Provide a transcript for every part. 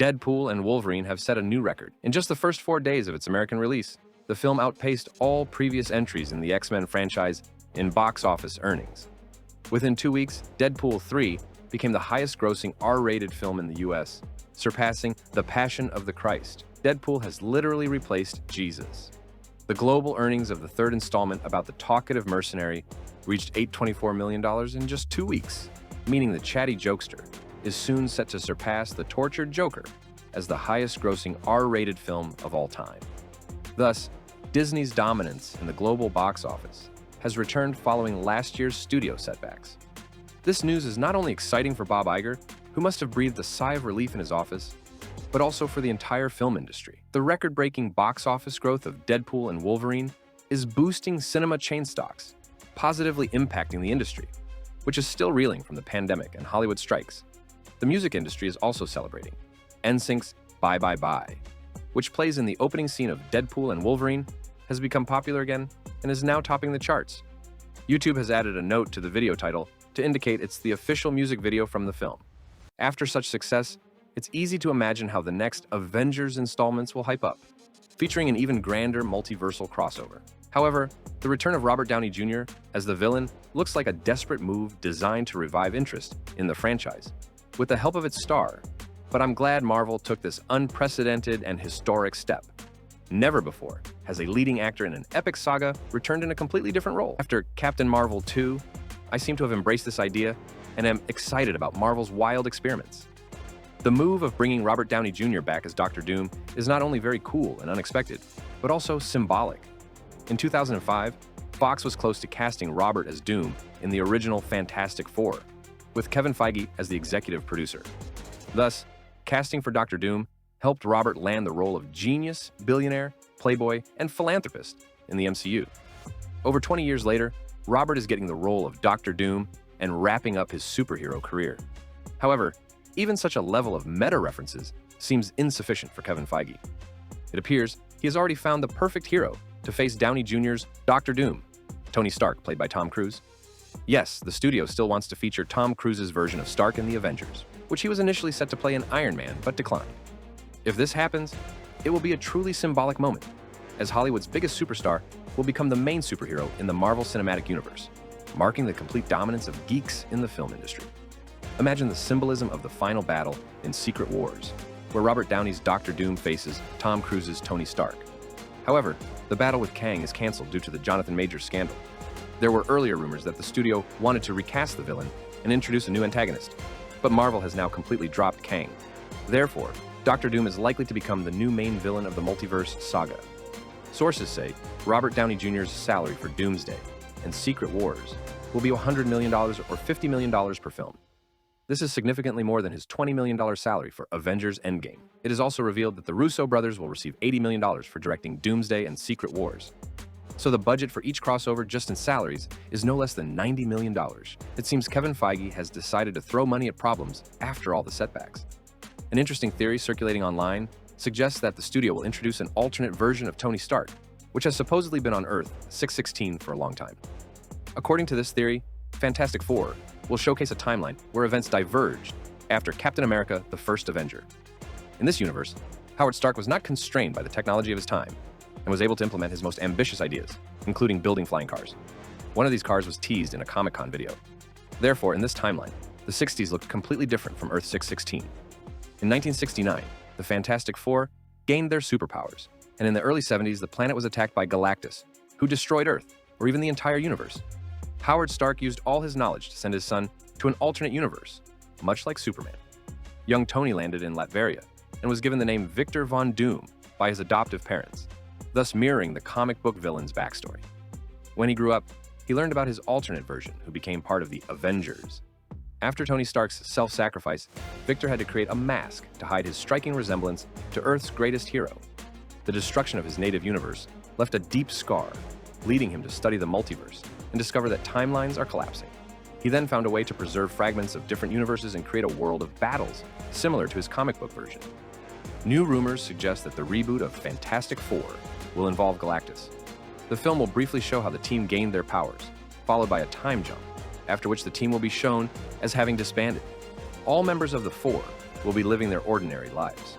Deadpool and Wolverine have set a new record. In just the first 4 days of its American release, the film outpaced all previous entries in the X-Men franchise in box office earnings. Within 2 weeks, Deadpool 3 became the highest-grossing R-rated film in the US, surpassing The Passion of the Christ. Deadpool has literally replaced Jesus. The global earnings of the third installment about the talkative mercenary reached $824 million in just 2 weeks, meaning the chatty jokester is soon set to surpass the tortured Joker as the highest-grossing R-rated film of all time. Thus, Disney's dominance in the global box office has returned following last year's studio setbacks. This news is not only exciting for Bob Iger, who must have breathed a sigh of relief in his office, but also for the entire film industry. The record-breaking box office growth of Deadpool and Wolverine is boosting cinema chain stocks, positively impacting the industry, which is still reeling from the pandemic and Hollywood strikes. The music industry is also celebrating. NSYNC's Bye Bye Bye, which plays in the opening scene of Deadpool and Wolverine, has become popular again and is now topping the charts. YouTube has added a note to the video title to indicate it's the official music video from the film. After such success, it's easy to imagine how the next Avengers installments will hype up, featuring an even grander multiversal crossover. However, the return of Robert Downey Jr. as the villain looks like a desperate move designed to revive interest in the franchise, with the help of its star. But I'm glad Marvel took this unprecedented and historic step. Never before has a leading actor in an epic saga returned in a completely different role. After Captain Marvel 2, I seem to have embraced this idea and am excited about Marvel's wild experiments. The move of bringing Robert Downey Jr. back as Dr. Doom is not only very cool and unexpected, but also symbolic. In 2005, Fox was close to casting Robert as Doom in the original Fantastic Four, with Kevin Feige as the executive producer. Thus, casting for Dr. Doom helped Robert land the role of genius, billionaire, playboy, and philanthropist in the MCU. Over 20 years later, Robert is getting the role of Dr. Doom and wrapping up his superhero career. However, even such a level of meta references seems insufficient for Kevin Feige. It appears he has already found the perfect hero to face Downey Jr.'s Dr. Doom, Tony Stark, played by Tom Cruise. Yes, the studio still wants to feature Tom Cruise's version of Stark in the Avengers, which he was initially set to play in Iron Man but declined. If this happens, it will be a truly symbolic moment, as Hollywood's biggest superstar will become the main superhero in the Marvel Cinematic Universe, marking the complete dominance of geeks in the film industry. Imagine the symbolism of the final battle in Secret Wars, where Robert Downey's Dr. Doom faces Tom Cruise's Tony Stark. However, the battle with Kang is canceled due to the Jonathan Majors scandal. There were earlier rumors that the studio wanted to recast the villain and introduce a new antagonist, but Marvel has now completely dropped Kang. Therefore, Dr. Doom is likely to become the new main villain of the multiverse saga. Sources say Robert Downey Jr.'s salary for Doomsday and Secret Wars will be $100 million or $50 million per film. This is significantly more than his $20 million salary for Avengers Endgame. It is also revealed that the Russo brothers will receive $80 million for directing Doomsday and Secret Wars. So the budget for each crossover just in salaries is no less than $90 million. It seems Kevin Feige has decided to throw money at problems after all the setbacks. An interesting theory circulating online suggests that the studio will introduce an alternate version of Tony Stark, which has supposedly been on Earth 616 for a long time. According to this theory, Fantastic Four will showcase a timeline where events diverged after Captain America: The First Avenger. In this universe, Howard Stark was not constrained by the technology of his time and was able to implement his most ambitious ideas, including building flying cars. One of these cars was teased in a Comic-Con video. Therefore, in this timeline, the 60s looked completely different from Earth 616. In 1969, the Fantastic Four gained their superpowers, and in the early 70s, the planet was attacked by Galactus, who destroyed Earth, or even the entire universe. Howard Stark used all his knowledge to send his son to an alternate universe, much like Superman. Young Tony landed in Latveria and was given the name Victor Von Doom by his adoptive parents, thus mirroring the comic book villain's backstory. When he grew up, he learned about his alternate version, who became part of the Avengers. After Tony Stark's self-sacrifice, Victor had to create a mask to hide his striking resemblance to Earth's greatest hero. The destruction of his native universe left a deep scar, leading him to study the multiverse and discover that timelines are collapsing. He then found a way to preserve fragments of different universes and create a world of battles, similar to his comic book version. New rumors suggest that the reboot of Fantastic Four will involve Galactus. The film will briefly show how the team gained their powers, followed by a time jump, after which the team will be shown as having disbanded. All members of the Four will be living their ordinary lives.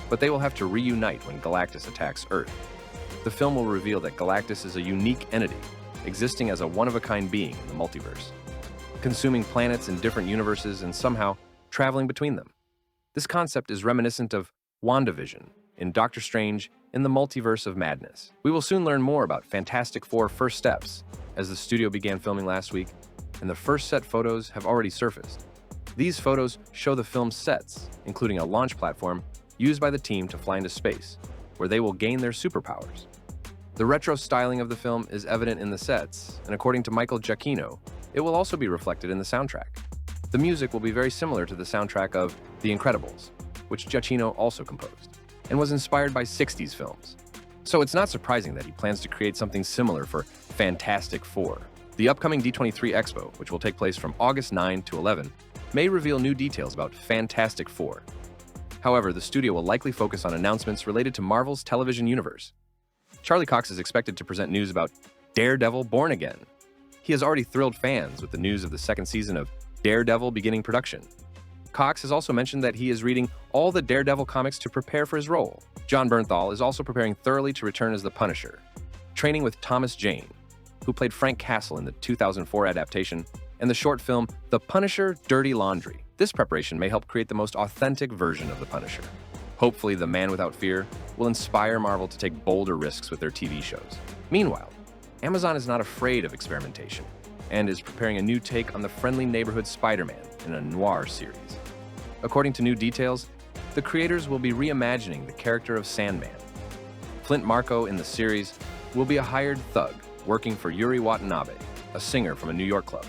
But they will have to reunite when Galactus attacks Earth. The film will reveal that Galactus is a unique entity, existing as a one-of-a-kind being in the multiverse, consuming planets in different universes and somehow traveling between them. This concept is reminiscent of WandaVision in Doctor Strange in the Multiverse of Madness. We will soon learn more about Fantastic Four first steps, as the studio began filming last week, and the first set photos have already surfaced. These photos show the film's sets, including a launch platform used by the team to fly into space, where they will gain their superpowers. The retro styling of the film is evident in the sets, and according to Michael Giacchino, it will also be reflected in the soundtrack. The music will be very similar to the soundtrack of The Incredibles, which Giacchino also composed, and was inspired by 60s films. So it's not surprising that he plans to create something similar for Fantastic Four. The upcoming D23 Expo, which will take place from August 9 to 11, may reveal new details about Fantastic Four. However, the studio will likely focus on announcements related to Marvel's television universe. Charlie Cox is expected to present news about Daredevil Born Again. He has already thrilled fans with the news of the second season of Daredevil beginning production. Cox has also mentioned that he is reading all the Daredevil comics to prepare for his role. Jon Bernthal is also preparing thoroughly to return as the Punisher, training with Thomas Jane, who played Frank Castle in the 2004 adaptation, and the short film The Punisher: Dirty Laundry. This preparation may help create the most authentic version of the Punisher. Hopefully, the Man Without Fear will inspire Marvel to take bolder risks with their TV shows. Meanwhile, Amazon is not afraid of experimentation and is preparing a new take on the friendly neighborhood Spider-Man in a noir series. According to new details, the creators will be reimagining the character of Sandman. Flint Marko in the series will be a hired thug working for Yuri Watanabe, a singer from a New York club.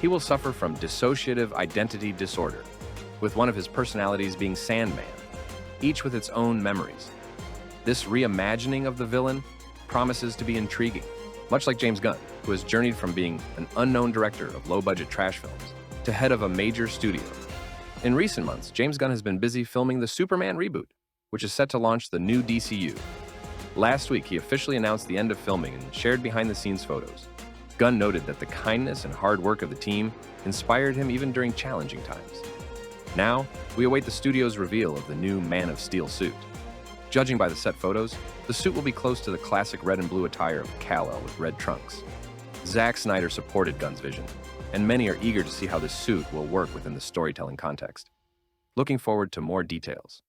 He will suffer from dissociative identity disorder, with one of his personalities being Sandman, each with its own memories. This reimagining of the villain promises to be intriguing, much like James Gunn, who has journeyed from being an unknown director of low-budget trash films to head of a major studio. In recent months, James Gunn has been busy filming the Superman reboot, which is set to launch the new DCU. Last week, he officially announced the end of filming and shared behind-the-scenes photos. Gunn noted that the kindness and hard work of the team inspired him even during challenging times. Now, we await the studio's reveal of the new Man of Steel suit. Judging by the set photos, the suit will be close to the classic red and blue attire of Kal-El with red trunks. Zack Snyder supported Gunn's vision, and many are eager to see how this suit will work within the storytelling context. Looking forward to more details.